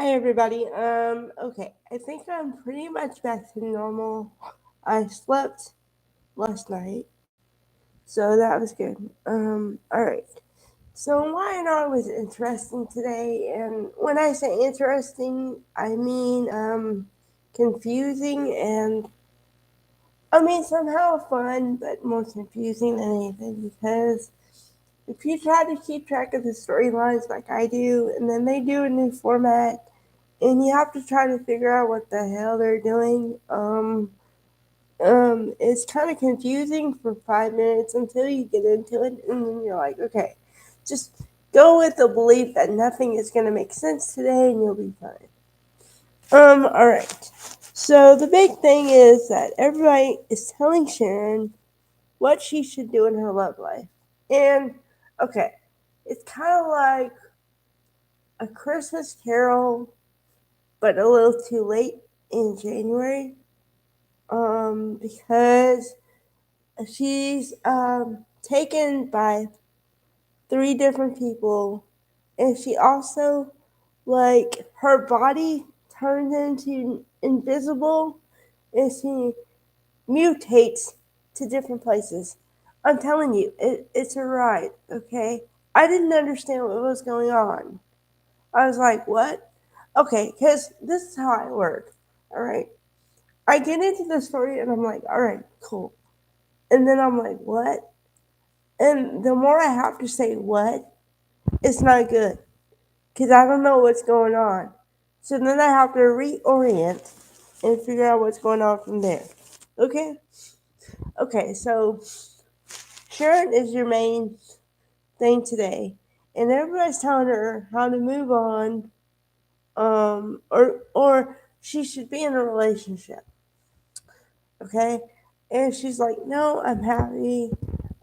Hi everybody. Okay. I think I'm pretty much back to normal. I slept last night, so that was good. Alright. So Y&R was interesting today, and when I say interesting, I mean confusing and somehow fun, but more confusing than anything because if you try to keep track of the storylines like I do, and then they do a new format, and you have to try to figure out what the hell they're doing. It's kind of confusing for 5 minutes until you get into it, and then you're like, okay, just go with the belief that nothing is going to make sense today, and you'll be fine. All right. So the big thing is that everybody is telling Sharon what she should do in her love life, and okay, it's kind of like a Christmas Carol, but a little too late in January. Because she's taken by three different people, and she also like her body turns into invisible, and she mutates to different places. I'm telling you, it's a ride. Okay, I didn't understand what was going on. I was like, what? Okay, because this is how I work. All right, I get into the story and I'm like, all right, cool. And then I'm like, what? And the more I have to say what, it's not good because I don't know what's going on. So then I have to reorient and figure out what's going on from there. Okay? Okay, so Sharon is your main thing today. And everybody's telling her how to move on, or she should be in a relationship. Okay? And she's like, no, I'm happy.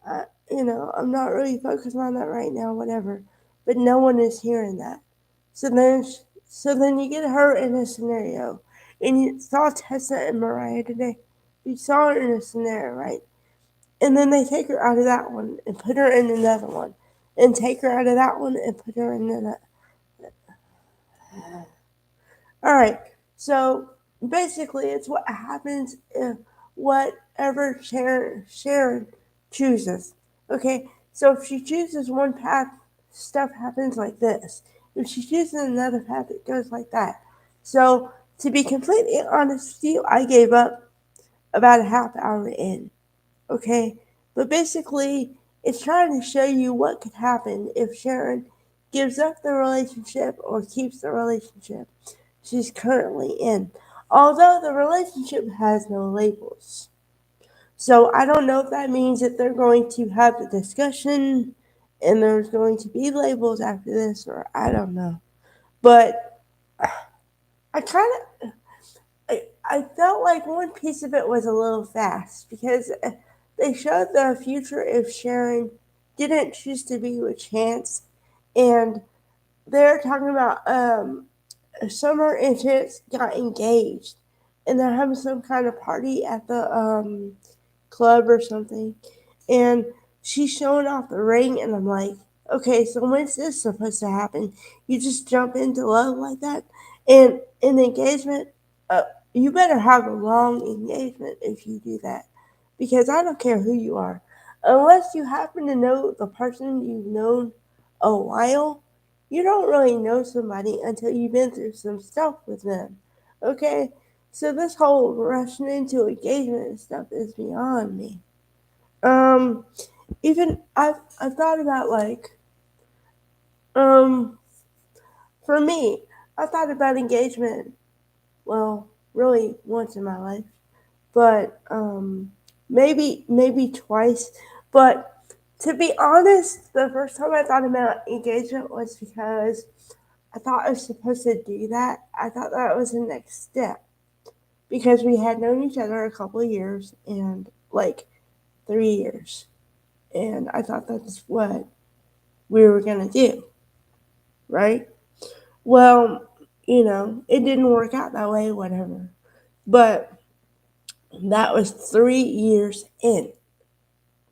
I'm not really focused on that right now, whatever. But no one is hearing that. So then, so then you get her in a scenario, and you saw Tessa and Mariah today. You saw her in a scenario, right? And then they take her out of that one and put her in another one, and take her out of that one and put her in another. All right. So basically, it's what happens if whatever Sharon chooses. Okay. So if she chooses one path, stuff happens like this. If she chooses another path, it goes like that. So to be completely honest with you, I gave up about a half hour in. Okay. But basically, it's trying to show you what could happen if Sharon gives up the relationship or keeps the relationship she's currently in, although the relationship has no labels. So I don't know if that means that they're going to have the discussion and there's going to be labels after this, or I don't know. But I kind of. I felt like one piece of it was a little fast because they showed the future if Sharon didn't choose to be with Chance, and they're talking about Summer and Chance got engaged, and they're having some kind of party at the club or something, and she's showing off the ring, and I'm like, okay, so when's this supposed to happen? You just jump into love like that, and an engagement, uh, you better have a long engagement if you do that, because I don't care who you are, unless you happen to know the person you've known a while. You don't really know somebody until you've been through some stuff with them. Okay? So this whole rushing into engagement and stuff is beyond me. Um, even I've thought about like um for me, I thought about engagement. Well, really once in my life, but maybe twice. But to be honest, the first time I thought about engagement was because I thought I was supposed to do that. I thought that was the next step because we had known each other a couple of years and like 3 years, and I thought that's what we were gonna do, right? Well, it didn't work out that way, whatever. But that was 3 years in.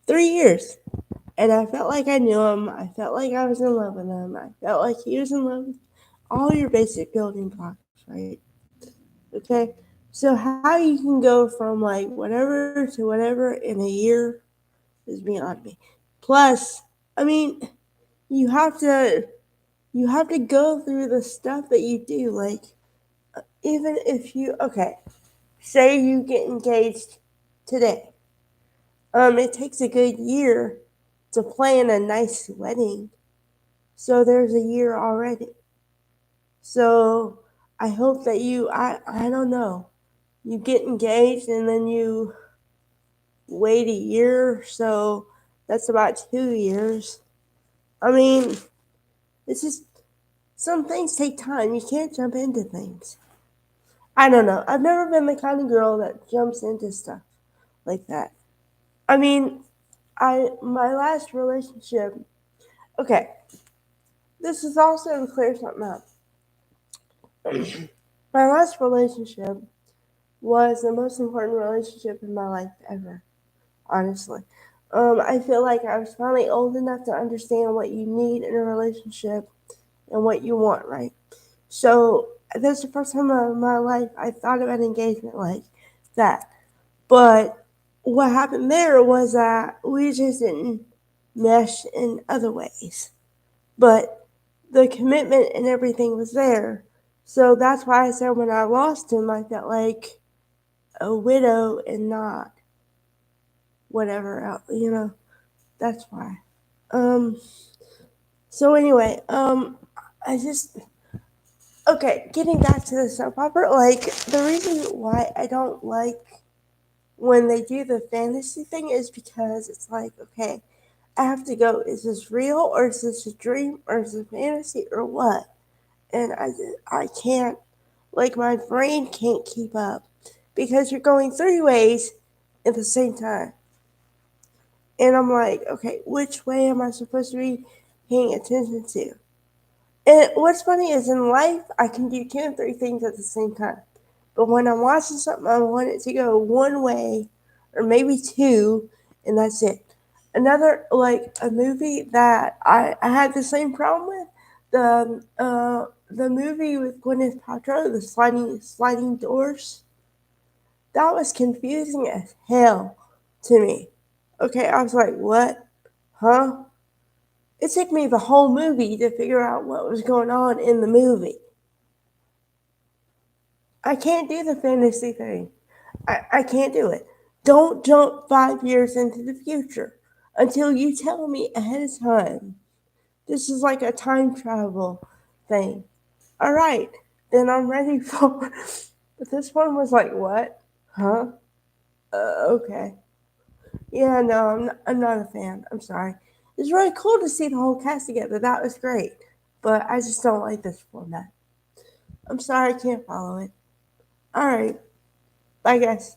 3 years. And I felt like I knew him. I felt like I was in love with him. I felt like he was in love with all your basic building blocks, right? Okay. So how you can go from like whatever to whatever in a year is beyond me. Plus, I mean, you have to you have to go through the stuff that you do. Like, even if you okay, say you get engaged today, it takes a good year to plan a nice wedding. So there's a year already. So I hope that I don't know, you get engaged and then you wait a year, so that's about 2 years. I mean, it's just some things take time. You can't jump into things. I don't know. I've never been the kind of girl that jumps into stuff like that. I mean, I my last relationship. Okay, this is also to clear something up. My last relationship was the most important relationship in my life ever. Honestly, I feel like I was finally old enough to understand what you need in a relationship and what you want, right? So that's the first time in my life I thought about engagement like that. But what happened there was that we just didn't mesh in other ways. But the commitment and everything was there. So that's why I said when I lost him, I felt like a widow and not whatever else, That's why. Um. So anyway, I just okay. Getting back to the soap opera, like the reason why I don't like when they do the fantasy thing is because it's like, okay, I have to go, is this real or is this a dream or is it fantasy or what? And I can't, like, my brain can't keep up because you're going three ways at the same time. And I'm like, okay, which way am I supposed to be paying attention to? And what's funny is in life, I can do two and three things at the same time. But when I'm watching something, I want it to go one way or maybe two, and that's it. Another, like a movie that I had the same problem with, the movie with Gwyneth Paltrow, the sliding doors, that was confusing as hell to me. Okay, I was like, what? Huh? It took me the whole movie to figure out what was going on in the movie. I can't do the fantasy thing. I can't do it. Don't jump 5 years into the future until you tell me ahead of time. This is like a time travel thing. All right, then I'm ready for. But this one was like, what? Huh? Okay. Yeah, no, I'm not a fan. I'm sorry. It's really cool to see the whole cast together. That was great. But I just don't like this format. I'm sorry I can't follow it. All right. I guess.